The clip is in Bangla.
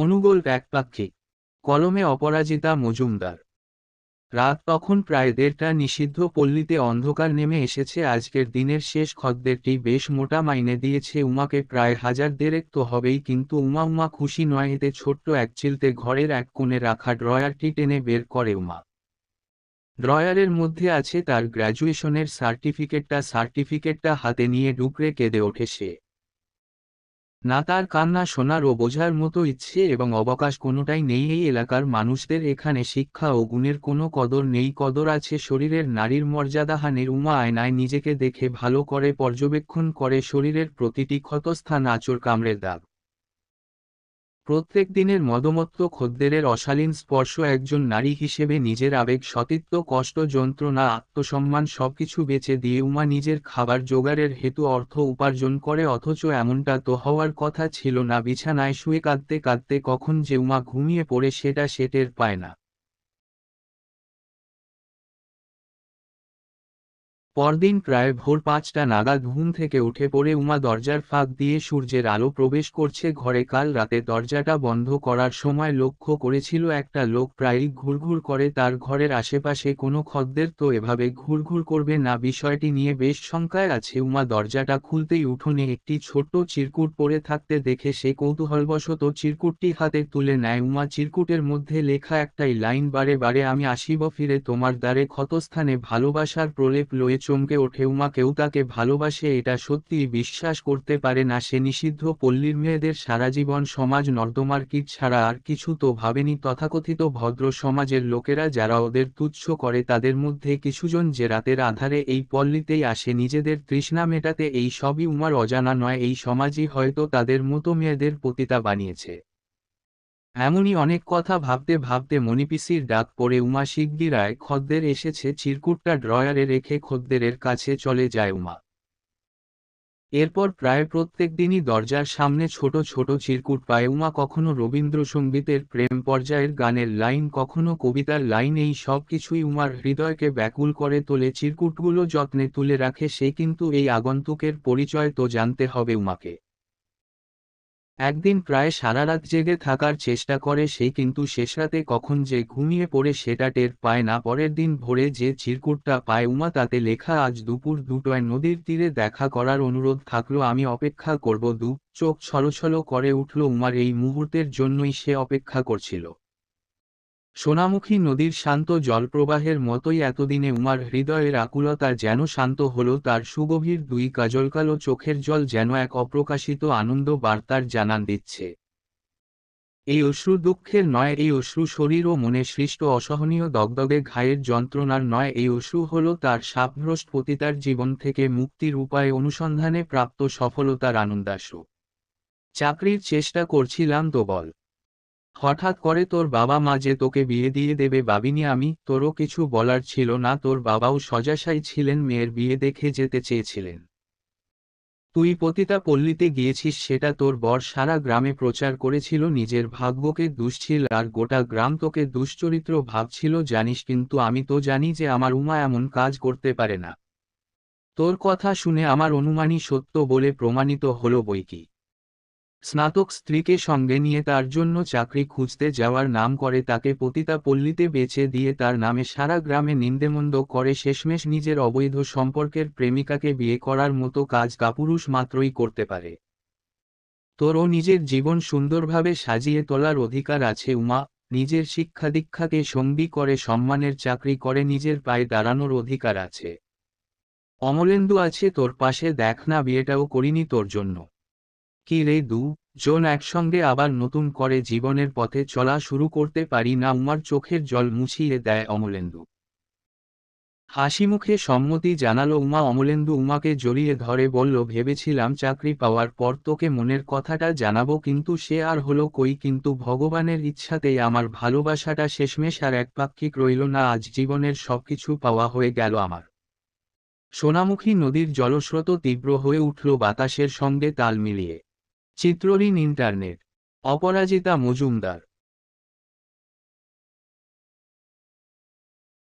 অনুগোল একপাক্ষিক। কলমে অপরাজিতা মজুমদার। রাত তখন প্রায় 1:30। নিষিদ্ধ পল্লীতে অন্ধকার নেমে এসেছে। আজকের দিনের শেষ খদ্দেরটি বেশ মোটা মাইনে দিয়েছে উমাকে, প্রায় 1000 তো হবেই, কিন্তু উমা খুশি নয় এতে। ছোট্ট এক চিলতে ঘরের এক কোণে রাখা ড্রয়ারটি টেনে বের করে উমা। ড্রয়ারের মধ্যে আছে তার গ্র্যাজুয়েশনের সার্টিফিকেটটা হাতে নিয়ে ডুকরে কেঁদে ওঠে সে। না তার কান্না শোনার ও বোঝার মতো ইচ্ছে এবং অবকাশ কোনোটাই নেই। এই এলাকার মানুষদের এখানে শিক্ষা ও গুণের কোনো কদর নেই, কদর আছে শরীরের, নারীর মর্যাদাহানির। উমা আয়নায় নিজেকে দেখে ভালো করে পর্যবেক্ষণ করে শরীরের প্রতিটি ক্ষতস্থান আঁচড় কামড়ে দাগ। প্রত্যেক দিনের মদমত্ত খদ্দেরের অশালীন স্পর্শ। একজন নারী হিসেবে নিজের আবেগ, সতীত্ব, কষ্ট, যন্ত্রণা, আত্মসম্মান সবকিছু বেচে দিয়ে উমা নিজের খাবার জোগাড়ের হেতু অর্থ উপার্জন করে, অথচ এমনটা তো হওয়ার কথা ছিল না। বিছানায় শুয়ে কাঁদতে কাঁদতে কখন যে উমা ঘুমিয়ে পড়ে সেটা সে টের পায় না। পরদিন প্রায় ভোর 5টা নাগাদ ঘুম থেকে উঠে পড়ে উমা দরজার ফাঁক দিয়ে সূর্যের আলো প্রবেশ করছে ঘরে। কাল রাতে দরজাটা বন্ধ করার সময় লক্ষ্য করেছিল একটা লোক প্রায়ই ঘুরঘুর করে তার ঘরের আশেপাশে। কোনো খদ্দের তো এভাবে ঘুরঘুর করবে না, বিষয়টি নিয়ে বেশ শঙ্কায় আছে উমা। দরজাটা খুলতেই উঠোনে একটি ছোট্ট চিরকুট পড়ে থাকতে দেখে সে কৌতূহলবশত চিরকুটটি হাতে তুলে নেয় উমা। চিরকুটের মধ্যে লেখা একটাই লাইন, বারে বারে আমি আসিব ফিরে তোমার দ্বারে, ক্ষতস্থানে ভালোবাসার প্রলেপ লয়ে চমকে ওঠে উমা। কেউ তাকে ভালোবাসে এটা সত্যিই বিশ্বাস করতে পারে না সে। নিষিদ্ধ পল্লীর মেয়েদের সারাজীবন সমাজ নর্দমার কীট ছাড়া আর কিছু তো ভাবেনি। তথাকথিত ভদ্র সমাজের লোকেরা যারা ওদের তুচ্ছ করে, তাদের মধ্যে কিছুজন যে রাতের আঁধারে এই পল্লীতেই আসে নিজেদের তৃষ্ণা মেটাতে, এই সবই উমার অজানা নয়। এই সমাজই হয়তো তাদের মতো মেয়েদের পতিতা বানিয়েছে। এমনই অনেক কথা ভাবতে ভাবতে মণিপিসির ডাক পড়ে উমা শিগগিরায় খদ্দের এসেছে। চিরকুটটা ড্রয়ারে রেখে খদ্দেরের কাছে চলে যায় উমা। এরপর প্রায় প্রত্যেক দিনই দরজার সামনে ছোট ছোট চিরকুট পায় উমা, কখনো রবীন্দ্রসঙ্গীতের প্রেম পর্যায়ের গানের লাইন, কখনো কবিতার লাইন। এই সব কিছুই উমার হৃদয়কে ব্যাকুল করে তোলে। চিরকুটগুলো যত্নে তুলে রাখে সে, কিন্তু এই আগন্তুকের পরিচয় তো জানতে হবে উমাকে। একদিন প্রায় সারারাত জেগে থাকার চেষ্টা করে সে, কিন্তু শেষরাতে কখন যে ঘুমিয়ে পড়ে সেটা টের পায় না। পরের দিন ভোরে যে চিরকুটটা পায় উমা, তাতে লেখা আজ দুপুর 2টায় নদীর তীরে দেখা করার অনুরোধ থাকলো, আমি অপেক্ষা করব। চোখ ছলছল করে উঠল উমার। এই মুহূর্তের জন্যই সে অপেক্ষা করছিল। সোনামুখী নদীর শান্ত জলপ্রবাহের মতোই এতদিনে উমার হৃদয়ের আকুলতা যেন শান্ত হল। তার সুগভীর দুই কাজলকালো চোখের জল যেন এক অপ্রকাশিত আনন্দ বার্তার জানান দিচ্ছে। এই অশ্রু দুঃখের নয়, এই অশ্রু শরীর ও মনে সৃষ্ট অসহনীয় দগদগে ঘায়ের যন্ত্রণার নয়। এই অশ্রু হল তার শাপগ্রস্ত পতিতার জীবন থেকে মুক্তির উপায় অনুসন্ধানে প্রাপ্ত সফলতার আনন্দাশ্রু। চাকরির চেষ্টা করছিলাম তো বল। হঠাৎ করে তোর বাবা মা যে তোকে বিয়ে দিয়ে দেবে ভাবিনি আমি। তোরও কিছু বলার ছিল না, তোর বাবাও শয্যাশায়ী ছিলেন, মেয়ের বিয়ে দেখে যেতে চেয়েছিলেন। তুই পতিতা পল্লীতে গিয়েছিস, সেটা তোর বর সারা গ্রামে প্রচার করেছিল, নিজের ভাগ্যকে দুষছিল আর গোটা গ্রাম তোকে দুশ্চরিত্র ভাবছিল জানিস। কিন্তু আমি তো জানি যে আমার উমা এমন কাজ করতে পারে না। তোর কথা শুনে আমার অনুমানই সত্য বলে প্রমাণিত হলো বৈকি। স্নাতক স্ত্রীকে সঙ্গে নিয়ে তার জন্য চাকরি খুঁজতে যাওয়ার নাম করে তাকে পতিতা পল্লীতে বেচে দিয়ে তার নামে সারা গ্রামে নিন্দেমন্দ করে, শেষমেশ নিজের অবৈধ সম্পর্কের প্রেমিকাকে বিয়ে করার মতো কাজ কাপুরুষ মাত্রই করতে পারে। তোরও নিজের জীবন সুন্দরভাবে সাজিয়ে তোলার অধিকার আছে উমা। নিজের শিক্ষা দীক্ষাকে সঙ্গী করে সম্মানের চাকরি করে নিজের পায়ে দাঁড়ানোর অধিকার আছে। অমলেন্দু আছে তোর পাশে, দেখ না বিয়েটাও করিনি তোর জন্য। কি রে, জন একসঙ্গে আবার নতুন করে জীবনের পথে চলা শুরু করতে পারি না? উমার চোখের জল মুছিয়ে দেয় অমলেন্দু। হাসিমুখে সম্মতি জানালো উমা। অমলেন্দু উমাকে জড়িয়ে ধরে বলল, ভেবেছিলাম চাকরি পাওয়ার পর তোকে মনের কথাটা জানাবো, কিন্তু সে আর হলো কই। কিন্তু ভগবানের ইচ্ছাতেই আমার ভালোবাসাটা শেষমেশ আর একপাক্ষিক রইল না। আজ জীবনের সবকিছু পাওয়া হয়ে গেল আমার। সোনামুখী নদীর জলস্রোত তীব্র হয়ে উঠল বাতাসের সঙ্গে তাল মিলিয়ে। চিত্রহীন ইন্টারনেট। অপরাজিতা মজুমদার।